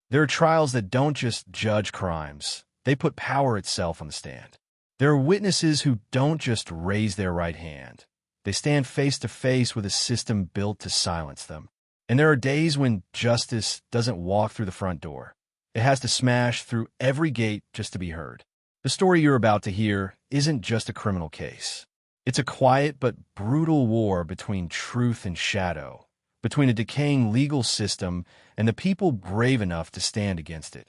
There are trials that don't just judge crimes, they put power itself on the stand. There are witnesses who don't just raise their right hand. They stand face to face with a system built to silence them. And there are days when justice doesn't walk through the front door. It has to smash through every gate just to be heard. The story you're about to hear isn't just a criminal case. It's a quiet but brutal war between truth and shadow, between a decaying legal system and the people brave enough to stand against it,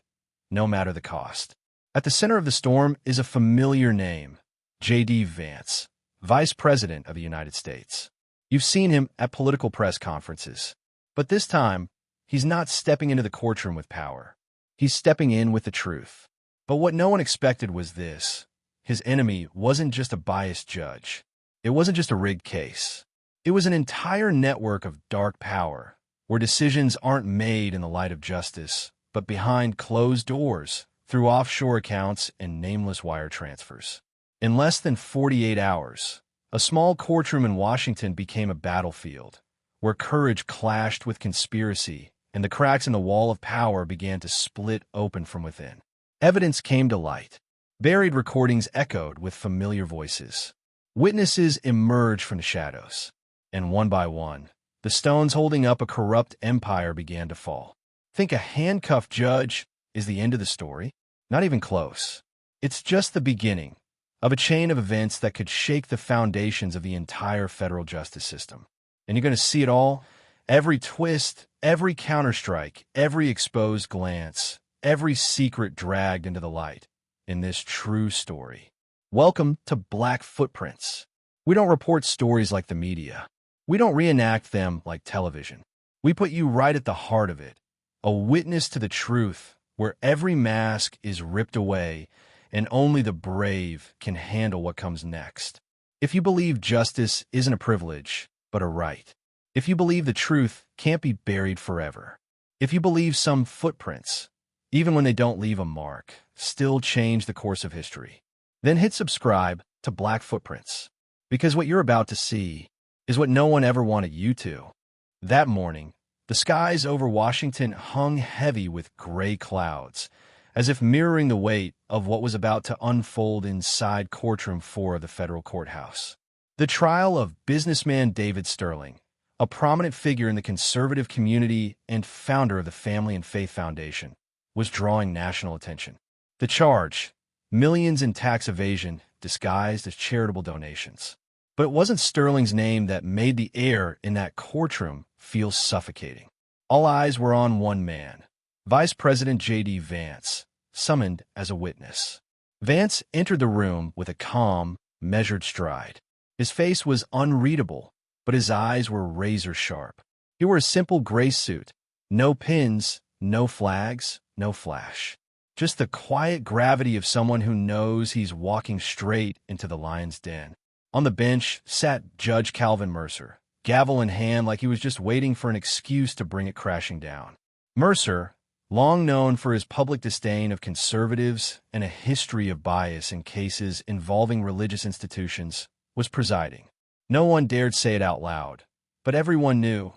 no matter the cost. At the center of the storm is a familiar name, JD Vance, Vice President of the United States. You've seen him at political press conferences. But this time, he's not stepping into the courtroom with power. He's stepping in with the truth. But what no one expected was this. His enemy wasn't just a biased judge. It wasn't just a rigged case. It was an entire network of dark power, where decisions aren't made in the light of justice, but behind closed doors, through offshore accounts and nameless wire transfers. In less than 48 hours, a small courtroom in Washington became a battlefield, where courage clashed with conspiracy, and the cracks in the wall of power began to split open from within. Evidence came to light. Buried recordings echoed with familiar voices. Witnesses emerged from the shadows. And one by one, the stones holding up a corrupt empire began to fall. Think a handcuffed judge is the end of the story? Not even close. It's just the beginning of a chain of events that could shake the foundations of the entire federal justice system. And you're going to see it all. Every twist, every counterstrike, every exposed glance, every secret dragged into the light in this true story. Welcome to Black Footprints. We don't report stories like the media. We don't reenact them like television. We put you right at the heart of it, a witness to the truth where every mask is ripped away and only the brave can handle what comes next. If you believe justice isn't a privilege, but a right. If you believe the truth can't be buried forever. If you believe some footprints, even when they don't leave a mark, still change the course of history, then hit subscribe to Black Footprints, because what you're about to see is what no one ever wanted you to. That morning, the skies over Washington hung heavy with gray clouds, as if mirroring the weight of what was about to unfold inside Courtroom 4 of the federal courthouse. The trial of businessman David Sterling, a prominent figure in the conservative community and founder of the Family and Faith Foundation, was drawing national attention. The charge, millions in tax evasion disguised as charitable donations. But it wasn't Sterling's name that made the air in that courtroom feel suffocating. All eyes were on one man, Vice President JD Vance, summoned as a witness. Vance entered the room with a calm, measured stride. His face was unreadable, but his eyes were razor sharp. He wore a simple gray suit, no pins, no flags, no flash. Just the quiet gravity of someone who knows he's walking straight into the lion's den. On the bench sat Judge Calvin Mercer, gavel in hand like he was just waiting for an excuse to bring it crashing down. Mercer, long known for his public disdain of conservatives and a history of bias in cases involving religious institutions, was presiding. No one dared say it out loud, but everyone knew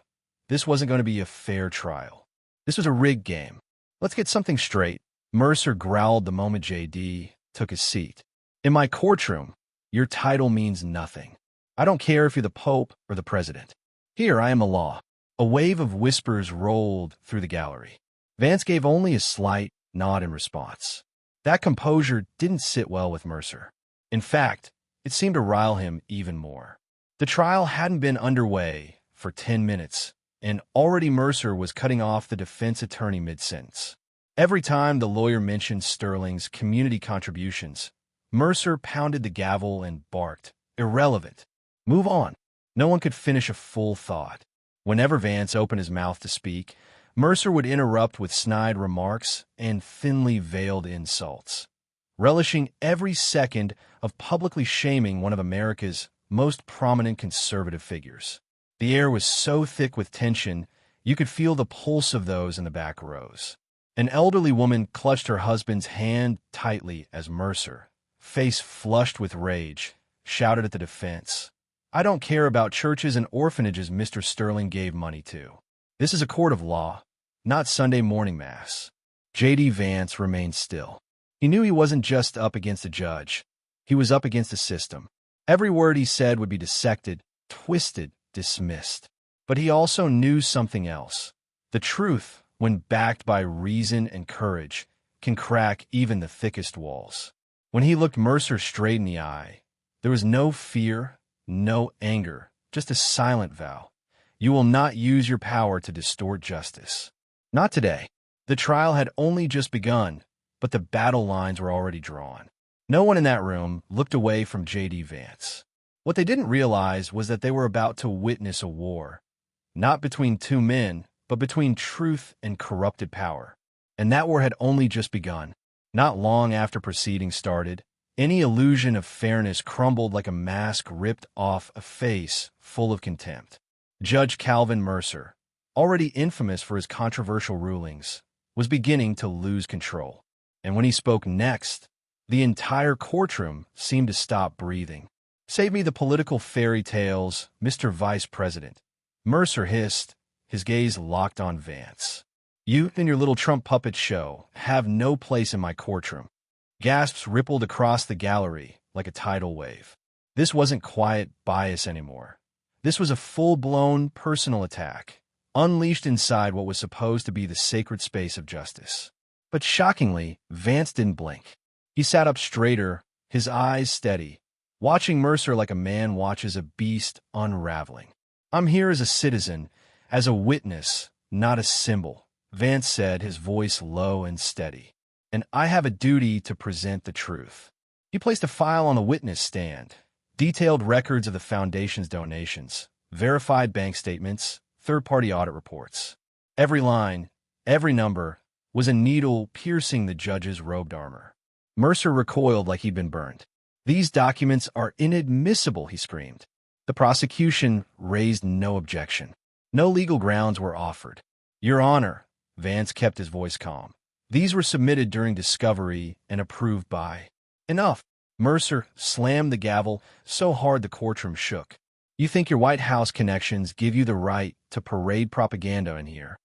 this wasn't going to be a fair trial. This was a rigged game. Let's get something straight, Mercer growled the moment JD took his seat. In my courtroom, your title means nothing. I don't care if you're the Pope or the President. Here I am the law. A wave of whispers rolled through the gallery. Vance gave only a slight nod in response. That composure didn't sit well with Mercer. In fact, it seemed to rile him even more. The trial hadn't been underway for 10 minutes, and already Mercer was cutting off the defense attorney mid-sentence. Every time the lawyer mentioned Sterling's community contributions, Mercer pounded the gavel and barked, "Irrelevant. Move on." No one could finish a full thought. Whenever Vance opened his mouth to speak, Mercer would interrupt with snide remarks and thinly veiled insults, relishing every second of publicly shaming one of America's most prominent conservative figures. The air was so thick with tension, you could feel the pulse of those in the back rows. An elderly woman clutched her husband's hand tightly as Mercer, face flushed with rage, shouted at the defense, "I don't care about churches and orphanages Mr. Sterling gave money to. This is a court of law, not Sunday morning mass." JD Vance remained still. He knew he wasn't just up against a judge. He was up against a system. Every word he said would be dissected, twisted, dismissed. But he also knew something else. The truth, when backed by reason and courage, can crack even the thickest walls. When he looked Mercer straight in the eye, there was no fear, no anger, just a silent vow. You will not use your power to distort justice. Not today. The trial had only just begun, but the battle lines were already drawn. No one in that room looked away from JD Vance. What they didn't realize was that they were about to witness a war, not between two men, but between truth and corrupted power. And that war had only just begun. Not long after proceedings started, any illusion of fairness crumbled like a mask ripped off a face full of contempt. Judge Calvin Mercer, already infamous for his controversial rulings, was beginning to lose control. And when he spoke next, the entire courtroom seemed to stop breathing. "Save me the political fairy tales, Mr. Vice President," Mercer hissed, his gaze locked on Vance. "You and your little Trump puppet show have no place in my courtroom." Gasps rippled across the gallery like a tidal wave. This wasn't quiet bias anymore. This was a full-blown personal attack, unleashed inside what was supposed to be the sacred space of justice. But shockingly, Vance didn't blink. He sat up straighter, his eyes steady, watching Mercer like a man watches a beast unraveling. "I'm here as a citizen, as a witness, not a symbol," Vance said, his voice low and steady. "And I have a duty to present the truth." He placed a file on the witness stand, detailed records of the foundation's donations, verified bank statements, third-party audit reports. Every line, every number, was a needle piercing the judge's robed armor. Mercer recoiled like he'd been burned. "These documents are inadmissible," he screamed. The prosecution raised no objection. No legal grounds were offered. "Your Honor," Vance kept his voice calm, "these were submitted during discovery and approved by—" "Enough!" Mercer slammed the gavel so hard the courtroom shook. "You think your White House connections give you the right to parade propaganda in here?"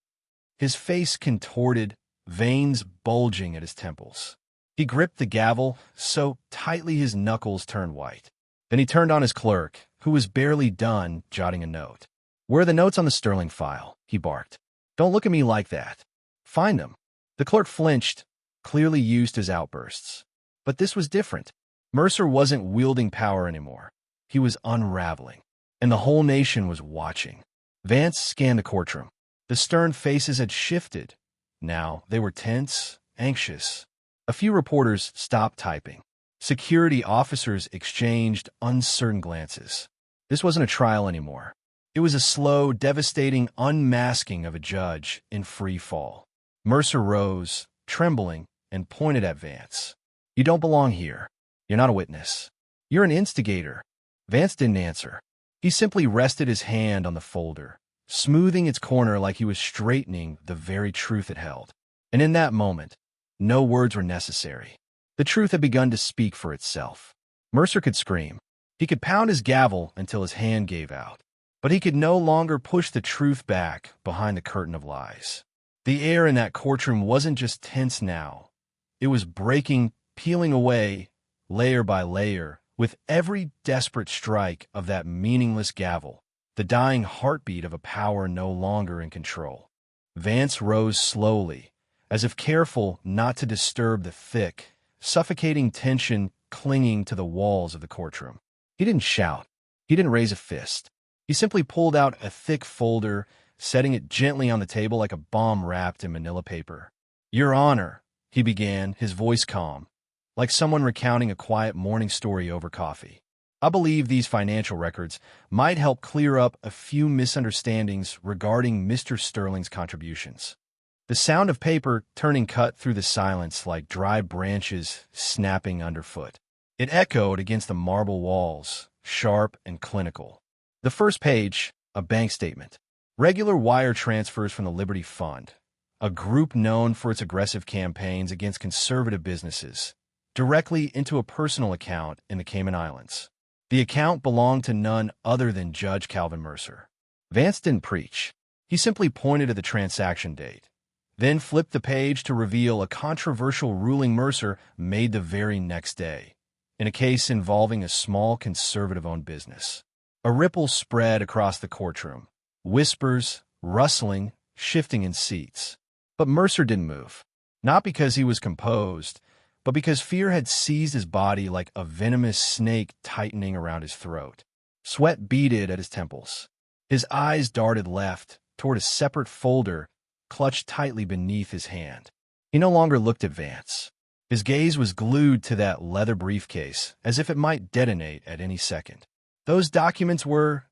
His face contorted, veins bulging at his temples. He gripped the gavel so tightly his knuckles turned white. Then he turned on his clerk, who was barely done jotting a note. "Where are the notes on the Sterling file?" he barked. "Don't look at me like that. Find them." The clerk flinched, clearly used to his outbursts. But this was different. Mercer wasn't wielding power anymore. He was unraveling, and the whole nation was watching. Vance scanned the courtroom. The stern faces had shifted. Now they were tense, anxious. A few reporters stopped typing. Security officers exchanged uncertain glances. This wasn't a trial anymore. It was a slow, devastating unmasking of a judge in free fall. Mercer rose, trembling, and pointed at Vance. "You don't belong here. You're not a witness. You're an instigator." Vance didn't answer. He simply rested his hand on the folder, smoothing its corner like he was straightening the very truth it held. And in that moment, no words were necessary. The truth had begun to speak for itself. Mercer could scream. He could pound his gavel until his hand gave out. But he could no longer push the truth back behind the curtain of lies. The air in that courtroom wasn't just tense now. It was breaking, peeling away, layer by layer, with every desperate strike of that meaningless gavel, the dying heartbeat of a power no longer in control. Vance rose slowly, as if careful not to disturb the thick, suffocating tension clinging to the walls of the courtroom. He didn't shout. He didn't raise a fist. He simply pulled out a thick folder, setting it gently on the table like a bomb wrapped in manila paper. "Your Honor," he began, his voice calm, like someone recounting a quiet morning story over coffee. "I believe these financial records might help clear up a few misunderstandings regarding Mr. Sterling's contributions." The sound of paper turning cut through the silence like dry branches snapping underfoot. It echoed against the marble walls, sharp and clinical. The first page, a bank statement. Regular wire transfers from the Liberty Fund, a group known for its aggressive campaigns against conservative businesses, directly into a personal account in the Cayman Islands. The account belonged to none other than Judge Calvin Mercer. Vance didn't preach. He simply pointed to the transaction date, then flipped the page to reveal a controversial ruling Mercer made the very next day, in a case involving a small conservative-owned business. A ripple spread across the courtroom. Whispers, rustling, shifting in seats. But Mercer didn't move. Not because he was composed, but because fear had seized his body like a venomous snake tightening around his throat. Sweat beaded at his temples. His eyes darted left, toward a separate folder clutched tightly beneath his hand. He no longer looked at Vance. His gaze was glued to that leather briefcase, as if it might detonate at any second. "Those documents were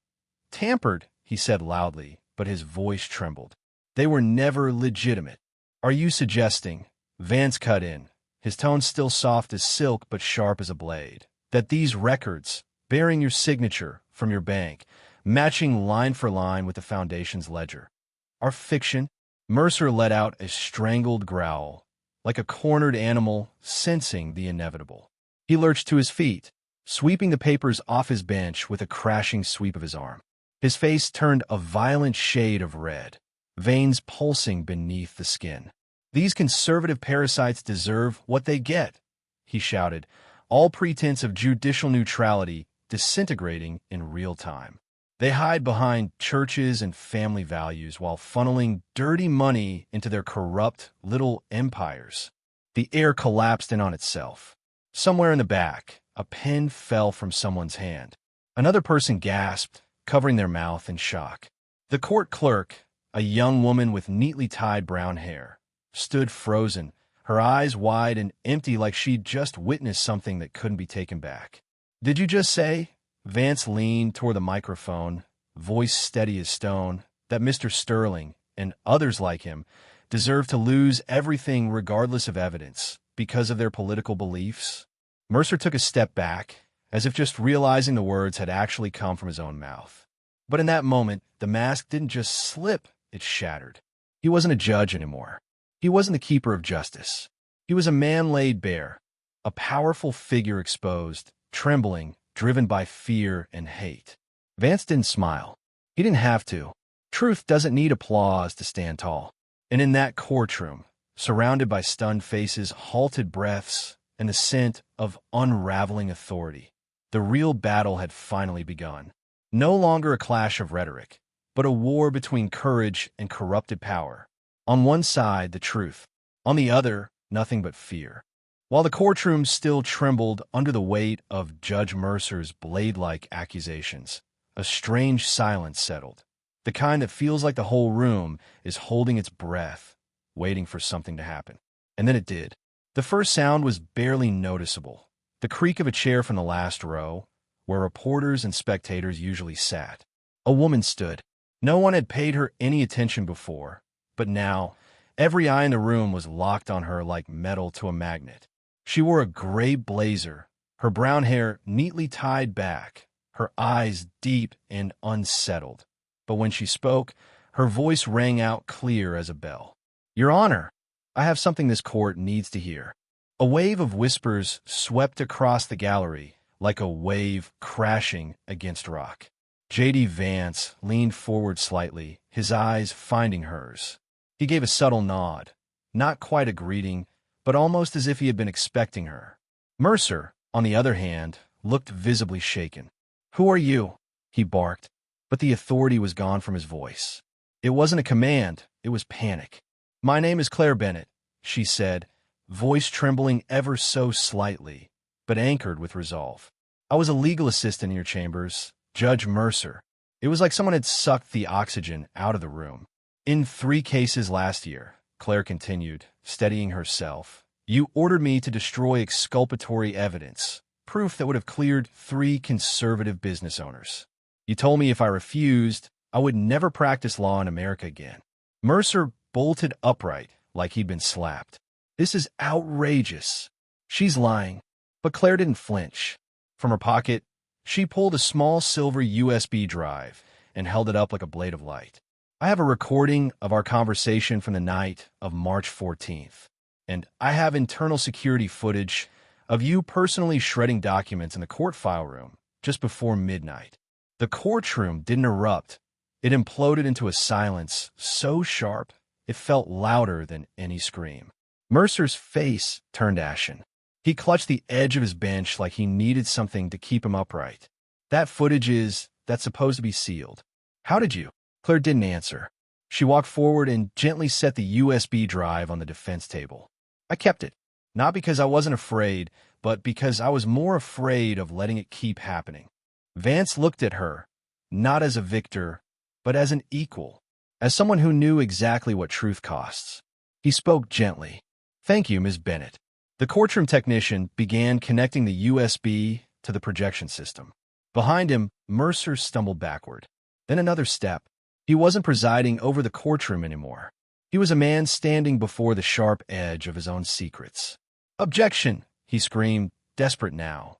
tampered," he said loudly, but his voice trembled. "They were never legitimate." "Are you suggesting," Vance cut in, his tone still soft as silk but sharp as a blade, "that these records, bearing your signature from your bank, matching line for line with the Foundation's ledger, are fiction?" Mercer let out a strangled growl, like a cornered animal sensing the inevitable. He lurched to his feet, sweeping the papers off his bench with a crashing sweep of his arm. His face turned a violent shade of red, veins pulsing beneath the skin. "These conservative parasites deserve what they get," he shouted, all pretense of judicial neutrality disintegrating in real time. "They hide behind churches and family values while funneling dirty money into their corrupt little empires." The air collapsed in on itself. Somewhere in the back, a pen fell from someone's hand. Another person gasped, covering their mouth in shock. The court clerk, a young woman with neatly tied brown hair, stood frozen, her eyes wide and empty like she'd just witnessed something that couldn't be taken back. "Did you just say," Vance leaned toward the microphone, voice steady as stone, "that Mr. Sterling, and others like him, deserve to lose everything regardless of evidence, because of their political beliefs?" Mercer took a step back, as if just realizing the words had actually come from his own mouth. But in that moment, the mask didn't just slip, it shattered. He wasn't a judge anymore. He wasn't the keeper of justice. He was a man laid bare, a powerful figure exposed, trembling, driven by fear and hate. Vance didn't smile. He didn't have to. Truth doesn't need applause to stand tall. And in that courtroom, surrounded by stunned faces, halted breaths, and the scent of unraveling authority, the real battle had finally begun. No longer a clash of rhetoric, but a war between courage and corrupted power. On one side, the truth. On the other, nothing but fear. While the courtroom still trembled under the weight of Judge Mercer's blade-like accusations, a strange silence settled, the kind that feels like the whole room is holding its breath, waiting for something to happen. And then it did. The first sound was barely noticeable, the creak of a chair from the last row, where reporters and spectators usually sat. A woman stood. No one had paid her any attention before, but now, every eye in the room was locked on her like metal to a magnet. She wore a gray blazer, her brown hair neatly tied back, her eyes deep and unsettled. But when she spoke, her voice rang out clear as a bell. "Your Honor, I have something this court needs to hear." A wave of whispers swept across the gallery, like a wave crashing against rock. JD Vance leaned forward slightly, his eyes finding hers. He gave a subtle nod, not quite a greeting, but almost as if he had been expecting her. Mercer, on the other hand, looked visibly shaken. "Who are you?" he barked, but the authority was gone from his voice. It wasn't a command, it was panic. "My name is Claire Bennett," she said, voice trembling ever so slightly, but anchored with resolve. "I was a legal assistant in your chambers, Judge Mercer." It was like someone had sucked the oxygen out of the room. "In 3 cases last year," Claire continued, steadying herself, "you ordered me to destroy exculpatory evidence, proof that would have cleared 3 conservative business owners. You told me if I refused, I would never practice law in America again." Mercer bolted upright like he'd been slapped. "This is outrageous." "She's lying." But Claire didn't flinch. From her pocket, she pulled a small silver USB drive and held it up like a blade of light. "I have a recording of our conversation from the night of March 14th, and I have internal security footage of you personally shredding documents in the court file room just before midnight." The courtroom didn't erupt. It imploded into a silence so sharp It felt louder than any scream. Mercer's face turned ashen. He clutched the edge of his bench like he needed something to keep him upright. That's supposed to be sealed. How did you? Claire didn't answer. She walked forward and gently set the USB drive on the defense table. I kept it. Not because I wasn't afraid, but because I was more afraid of letting it keep happening. Vance looked at her, not as a victor, but as an equal, as someone who knew exactly what truth costs. He spoke gently. Thank you, Ms. Bennett. The courtroom technician began connecting the USB to the projection system. Behind him, Mercer stumbled backward. Then another step. He wasn't presiding over the courtroom anymore. He was a man standing before the sharp edge of his own secrets. Objection, he screamed, desperate now.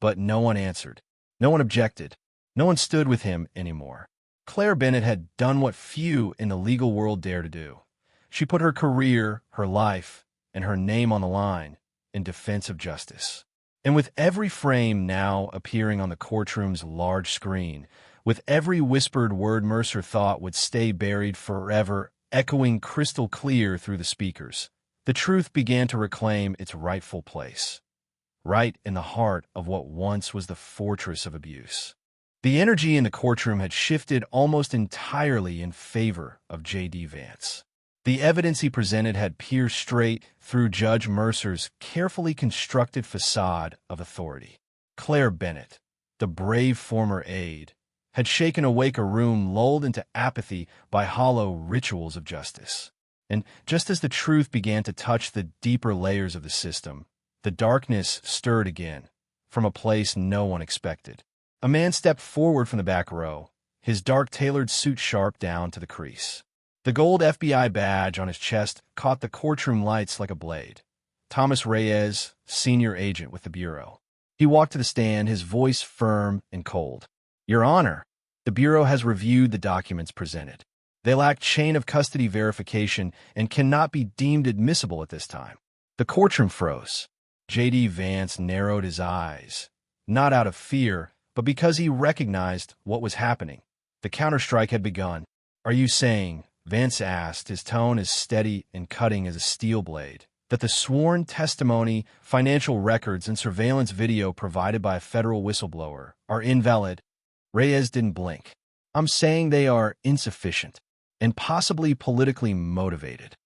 But no one answered. No one objected. No one stood with him anymore. Claire Bennett had done what few in the legal world dare to do. She put her career, her life, and her name on the line in defense of justice. And with every frame now appearing on the courtroom's large screen, with every whispered word Mercer thought would stay buried forever, echoing crystal clear through the speakers, the truth began to reclaim its rightful place, right in the heart of what once was the fortress of abuse. The energy in the courtroom had shifted almost entirely in favor of JD Vance. The evidence he presented had pierced straight through Judge Mercer's carefully constructed facade of authority. Claire Bennett, the brave former aide, had shaken awake a room lulled into apathy by hollow rituals of justice. And just as the truth began to touch the deeper layers of the system, the darkness stirred again, from a place no one expected. A man stepped forward from the back row, his dark tailored suit sharp down to the crease. The gold FBI badge on his chest caught the courtroom lights like a blade. Thomas Reyes, senior agent with the Bureau. He walked to the stand, his voice firm and cold. Your Honor, the Bureau has reviewed the documents presented. They lack chain of custody verification and cannot be deemed admissible at this time. The courtroom froze. JD Vance narrowed his eyes, not out of fear, but because he recognized what was happening. The counterstrike had begun. Are you saying, Vance asked, his tone as steady and cutting as a steel blade, that the sworn testimony, financial records, and surveillance video provided by a federal whistleblower are invalid? Reyes didn't blink. I'm saying they are insufficient and possibly politically motivated.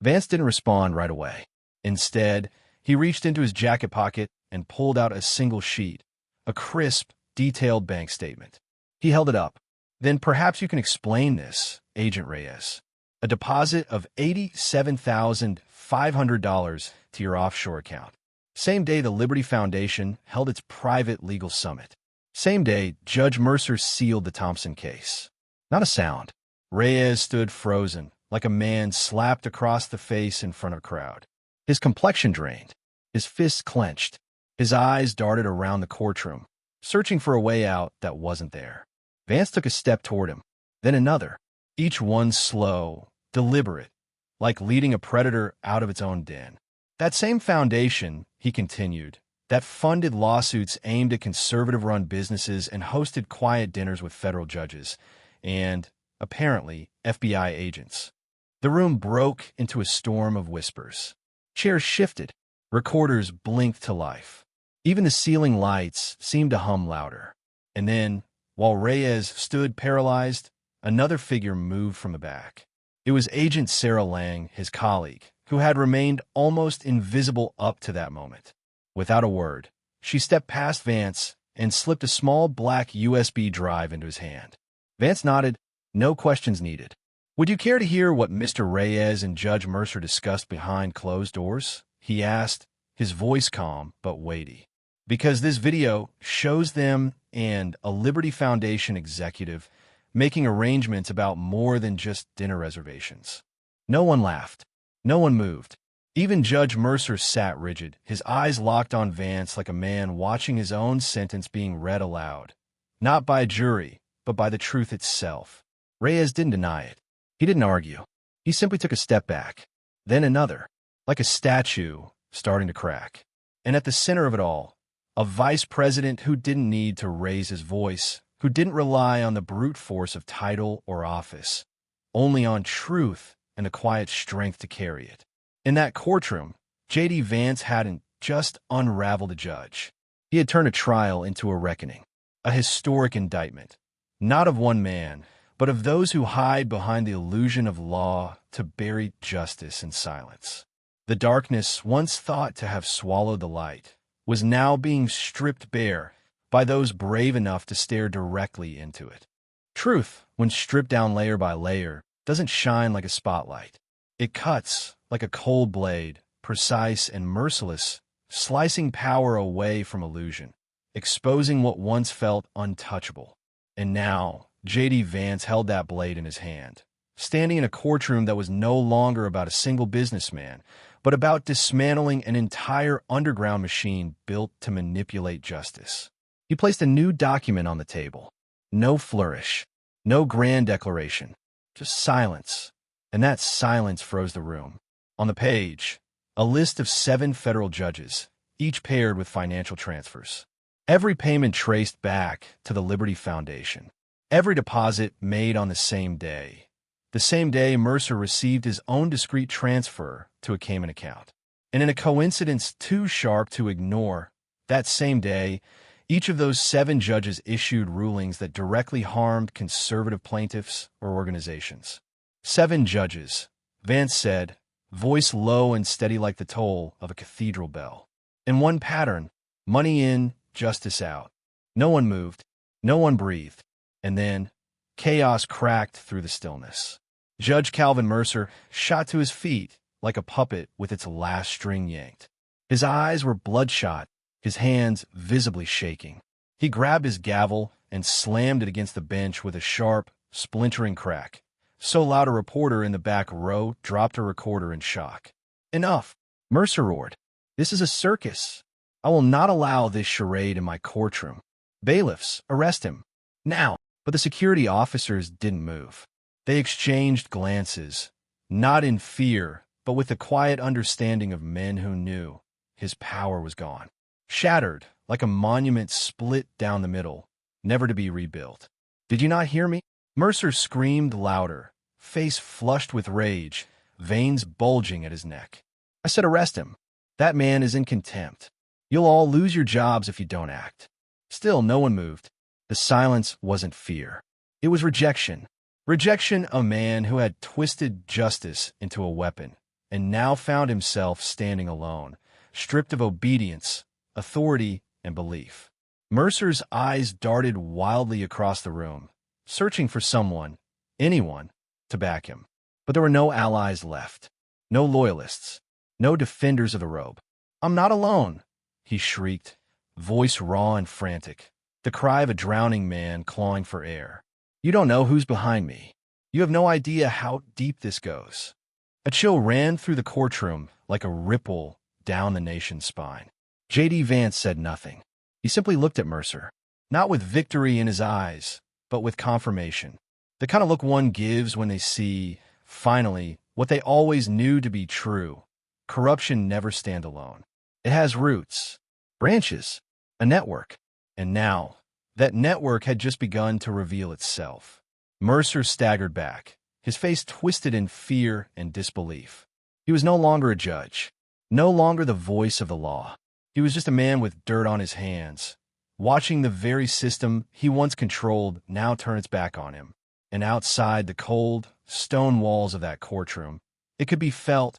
Vance didn't respond right away. Instead, he reached into his jacket pocket and pulled out a single sheet, a crisp, detailed bank statement. He held it up. Then perhaps you can explain this, Agent Reyes. A deposit of $87,500 to your offshore account. Same day the Liberty Foundation held its private legal summit. Same day, Judge Mercer sealed the Thompson case. Not a sound. Reyes stood frozen, like a man slapped across the face in front of a crowd. His complexion drained. His fists clenched. His eyes darted around the courtroom, searching for a way out that wasn't there. Vance took a step toward him, then another, each one slow, deliberate, like leading a predator out of its own den. That same foundation, he continued, that funded lawsuits aimed at conservative-run businesses and hosted quiet dinners with federal judges and, apparently, FBI agents. The room broke into a storm of whispers. Chairs shifted. Recorders blinked to life. Even the ceiling lights seemed to hum louder. And then, while Reyes stood paralyzed, another figure moved from the back. It was Agent Sarah Lang, his colleague, who had remained almost invisible up to that moment. Without a word, she stepped past Vance and slipped a small black USB drive into his hand. Vance nodded. No questions needed. Would you care to hear what Mr. Reyes and Judge Mercer discussed behind closed doors? He asked, his voice calm but weighty. Because this video shows them and a Liberty Foundation executive making arrangements about more than just dinner reservations. No one laughed. No one moved. Even Judge Mercer sat rigid, his eyes locked on Vance like a man watching his own sentence being read aloud. Not by a jury, but by the truth itself. Reyes didn't deny it. He didn't argue. He simply took a step back. Then another, like a statue starting to crack. And at the center of it all, a vice president who didn't need to raise his voice, who didn't rely on the brute force of title or office, only on truth and the quiet strength to carry it. In that courtroom, JD Vance hadn't just unraveled a judge. He had turned a trial into a reckoning, a historic indictment, not of one man, but of those who hide behind the illusion of law to bury justice in silence. The darkness, once thought to have swallowed the light, was now being stripped bare by those brave enough to stare directly into it. Truth, when stripped down layer by layer, doesn't shine like a spotlight. It cuts like a cold blade, precise and merciless, slicing power away from illusion, exposing what once felt untouchable. And now, JD Vance held that blade in his hand, standing in a courtroom that was no longer about a single businessman, but about dismantling an entire underground machine built to manipulate justice. He placed a new document on the table. No flourish, no grand declaration, just silence. And that silence froze the room. On the page, a list of 7 federal judges, each paired with financial transfers. Every payment traced back to the Liberty Foundation. Every deposit made on the same day. The same day Mercer received his own discreet transfer to a Cayman account. And in a coincidence too sharp to ignore, that same day, each of those 7 judges issued rulings that directly harmed conservative plaintiffs or organizations. 7 judges, Vance said, voice low and steady like the toll of a cathedral bell. In one pattern, money in, justice out. No one moved, no one breathed, and then chaos cracked through the stillness. Judge Calvin Mercer shot to his feet like a puppet with its last string yanked. His eyes were bloodshot, his hands visibly shaking. He grabbed his gavel and slammed it against the bench with a sharp, splintering crack, so loud a reporter in the back row dropped a recorder in shock. "Enough," Mercer roared. "This is a circus. I will not allow this charade in my courtroom. Bailiffs, arrest him. Now." But the security officers didn't move. They exchanged glances, not in fear, but with the quiet understanding of men who knew his power was gone. Shattered, like a monument split down the middle, never to be rebuilt. "Did you not hear me?" Mercer screamed louder, face flushed with rage, veins bulging at his neck. "I said arrest him. That man is in contempt. You'll all lose your jobs if you don't act." Still, no one moved. The silence wasn't fear. It was rejection. Rejection, a man who had twisted justice into a weapon and now found himself standing alone, stripped of obedience, authority, and belief. Mercer's eyes darted wildly across the room, searching for someone, anyone, to back him. But there were no allies left, no loyalists, no defenders of the robe. "I'm not alone," he shrieked, voice raw and frantic, the cry of a drowning man clawing for air. "You don't know who's behind me. You have no idea how deep this goes." A chill ran through the courtroom like a ripple down the nation's spine. JD Vance said nothing. He simply looked at Mercer, not with victory in his eyes, but with confirmation. The kind of look one gives when they see, finally, what they always knew to be true. Corruption never stands alone. It has roots, branches, a network. And now, that network had just begun to reveal itself. Mercer staggered back, his face twisted in fear and disbelief. He was no longer a judge, no longer the voice of the law. He was just a man with dirt on his hands, watching the very system he once controlled now turn its back on him. And outside the cold, stone walls of that courtroom, it could be felt,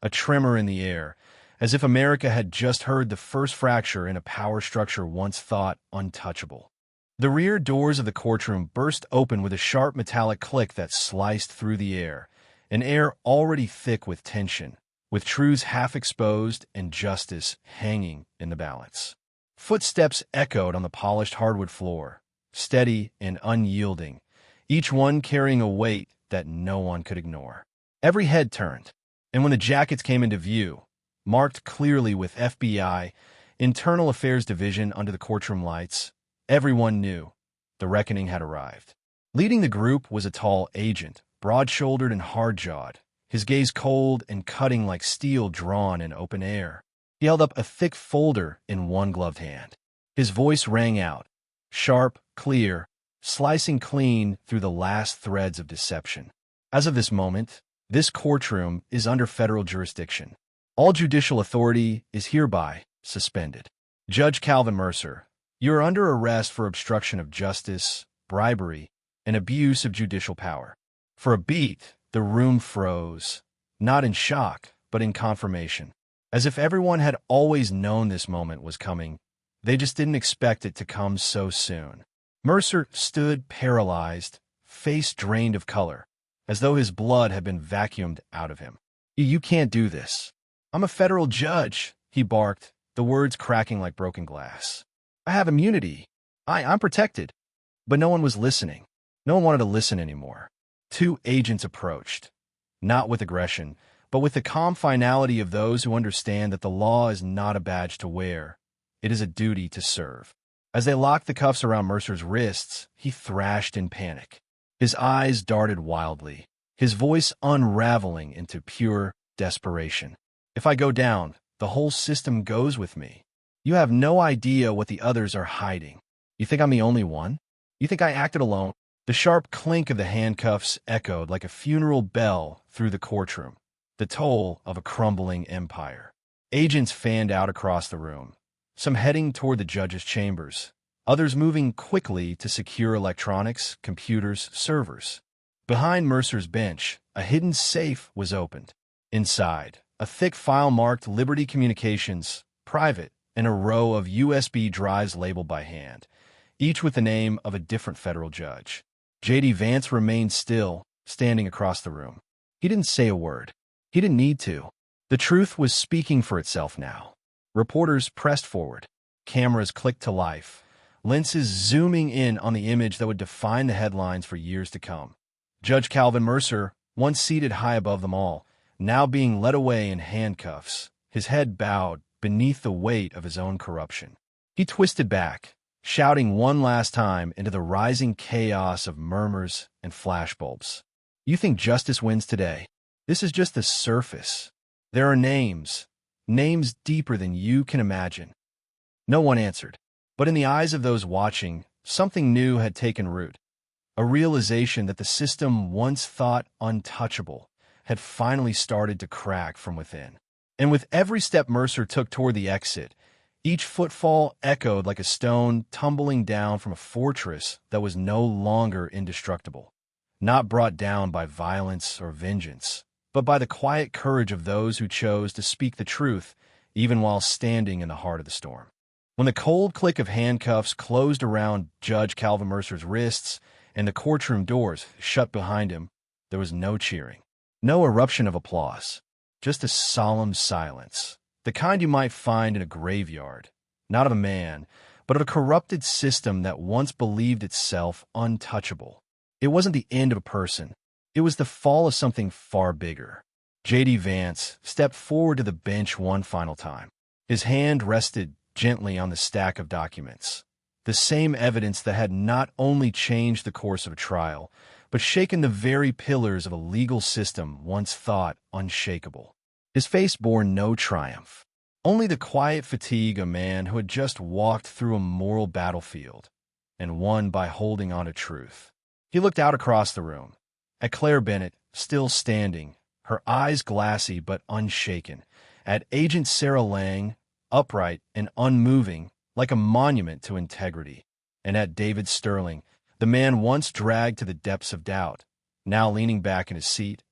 a tremor in the air, as if America had just heard the first fracture in a power structure once thought untouchable. The rear doors of the courtroom burst open with a sharp metallic click that sliced through the air, an air already thick with tension, with truths half exposed and justice hanging in the balance. Footsteps echoed on the polished hardwood floor, steady and unyielding, each one carrying a weight that no one could ignore. Every head turned, and when the jackets came into view, marked clearly with FBI, Internal Affairs Division under the courtroom lights, everyone knew the reckoning had arrived. Leading the group was a tall agent, broad-shouldered and hard-jawed, his gaze cold and cutting like steel drawn in open air. He held up a thick folder in one gloved hand. His voice rang out, sharp, clear, slicing clean through the last threads of deception. As of this moment, This courtroom is under federal jurisdiction. All judicial authority is hereby suspended. Judge Calvin Mercer, you are under arrest for obstruction of justice, bribery, and abuse of judicial power. For a beat, the room froze, not in shock, but in confirmation. As if everyone had always known this moment was coming, they just didn't expect it to come so soon. Mercer stood paralyzed, face drained of color, as though his blood had been vacuumed out of him. You can't do this. I'm a federal judge, he barked, the words cracking like broken glass. I have immunity. I'm protected. But no one was listening. No one wanted to listen anymore. Two agents approached, not with aggression, but with the calm finality of those who understand that the law is not a badge to wear. It is a duty to serve. As they locked the cuffs around Mercer's wrists, he thrashed in panic. His eyes darted wildly, his voice unraveling into pure desperation. If I go down, the whole system goes with me. You have no idea what the others are hiding. You think I'm the only one? You think I acted alone? The sharp clink of the handcuffs echoed like a funeral bell through the courtroom, the toll of a crumbling empire. Agents fanned out across the room, some heading toward the judge's chambers, others moving quickly to secure electronics, computers, servers. Behind Mercer's bench, a hidden safe was opened. Inside, a thick file marked Liberty Communications, Private, and a row of USB drives labeled by hand, each with the name of a different federal judge. JD Vance remained still, standing across the room. He didn't say a word. He didn't need to. The truth was speaking for itself now. Reporters pressed forward. Cameras clicked to life, lenses zooming in on the image that would define the headlines for years to come. Judge Calvin Mercer, once seated high above them all, now being led away in handcuffs, his head bowed beneath the weight of his own corruption. He twisted back, shouting one last time into the rising chaos of murmurs and flashbulbs. You think justice wins today? This is just the surface. There are names deeper than you can imagine. No one answered, but in the eyes of those watching, something new had taken root. A realization that the system once thought untouchable had finally started to crack from within. And with every step Mercer took toward the exit, each footfall echoed like a stone tumbling down from a fortress that was no longer indestructible, not brought down by violence or vengeance, but by the quiet courage of those who chose to speak the truth, even while standing in the heart of the storm. When the cold click of handcuffs closed around Judge Calvin Mercer's wrists and the courtroom doors shut behind him, there was no cheering, no eruption of applause, just a solemn silence, the kind you might find in a graveyard, not of a man, but of a corrupted system that once believed itself untouchable. It wasn't the end of a person. It was the fall of something far bigger. JD Vance stepped forward to the bench one final time. His hand rested gently on the stack of documents, the same evidence that had not only changed the course of a trial, but shaken the very pillars of a legal system once thought unshakable. His face bore no triumph, only the quiet fatigue of a man who had just walked through a moral battlefield and won by holding on to truth. He looked out across the room, at Claire Bennett, still standing, her eyes glassy but unshaken, at Agent Sarah Lang, upright and unmoving, like a monument to integrity, and at David Sterling, the man once dragged to the depths of doubt, now leaning back in his seat,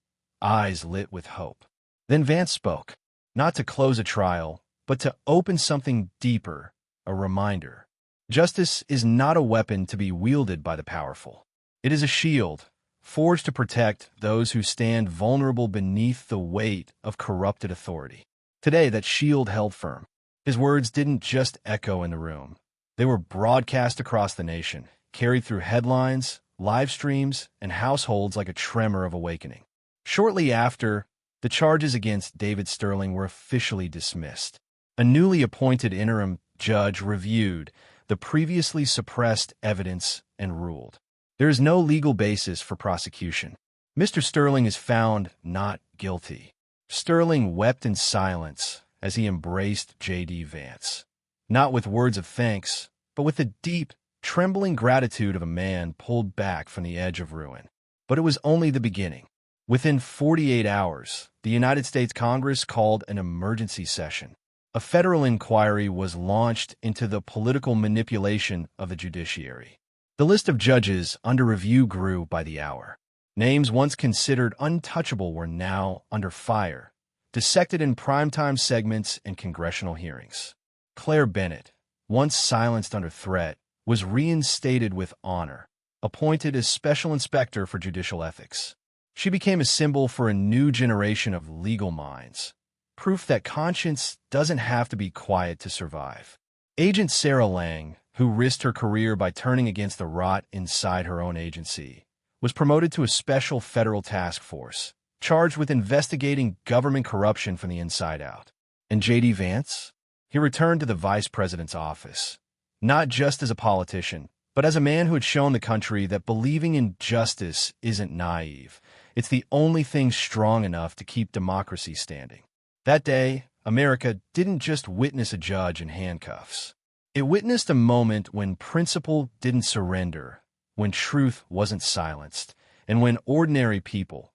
eyes lit with hope. Then Vance spoke, not to close a trial, but to open something deeper, a reminder. Justice is not a weapon to be wielded by the powerful. It is a shield, forged to protect those who stand vulnerable beneath the weight of corrupted authority. Today, that shield held firm. His words didn't just echo in the room. They were broadcast across the nation, carried through headlines, live streams, and households like a tremor of awakening. Shortly after, the charges against David Sterling were officially dismissed. A newly appointed interim judge reviewed the previously suppressed evidence and ruled. There is no legal basis for prosecution. Mr. Sterling is found not guilty. Sterling wept in silence as he embraced JD Vance, not with words of thanks, but with the deep, trembling gratitude of a man pulled back from the edge of ruin. But it was only the beginning. Within 48 hours, the United States Congress called an emergency session. A federal inquiry was launched into the political manipulation of the judiciary. The list of judges under review grew by the hour. Names once considered untouchable were now under fire, dissected in primetime segments and congressional hearings. Claire Bennett, once silenced under threat, was reinstated with honor, appointed as Special Inspector for Judicial Ethics. She became a symbol for a new generation of legal minds, proof that conscience doesn't have to be quiet to survive. Agent Sarah Lang, who risked her career by turning against the rot inside her own agency, was promoted to a special federal task force, charged with investigating government corruption from the inside out. And JD Vance? He returned to the vice president's office, not just as a politician, but as a man who had shown the country that believing in justice isn't naive. It's the only thing strong enough to keep democracy standing. That day, America didn't just witness a judge in handcuffs. It witnessed a moment when principle didn't surrender, when truth wasn't silenced, and when ordinary people,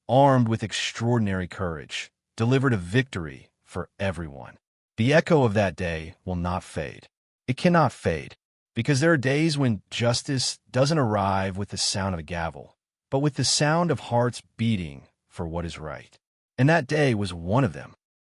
armed with extraordinary courage, delivered a victory for everyone. The echo of that day will not fade. It cannot fade, because there are days when justice doesn't arrive with the sound of a gavel, but with the sound of hearts beating for what is right. And that day was one of them.